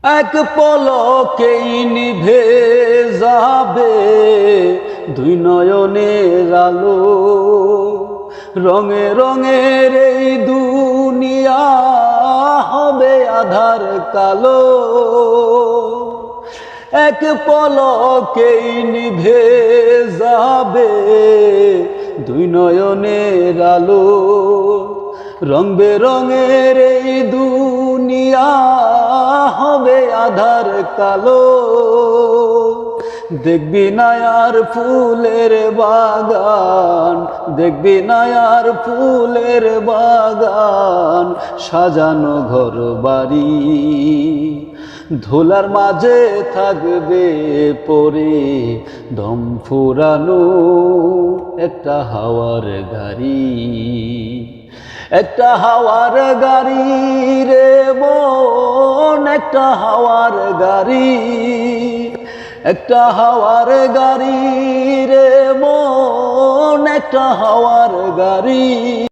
এক পলকেই নিভে যাবে দুই নয়নের আলো, রঙে রঙের এই দুনিয়া হবে আধার কালো। এক পলকেই নিভে যাবে দুই নয়নের আলো, রং বেরঙের এই দুনিয়া হবে আধার কালো। দেখবি না আর ফুলের বাগান, দেখবি না আর ফুলের বাগান, সাজানো ঘর বাড়ি ধুলার মাঝে থাকবে পরে দম ফুরানো একটা হাওয়ার গাড়ি। একটা হাওয়ার গাড়ি রে মন, একটা হাওয়ার গাড়ি, একটা হাওয়ার গাড়ি রে মন, একটা হাওয়ার গাড়ি।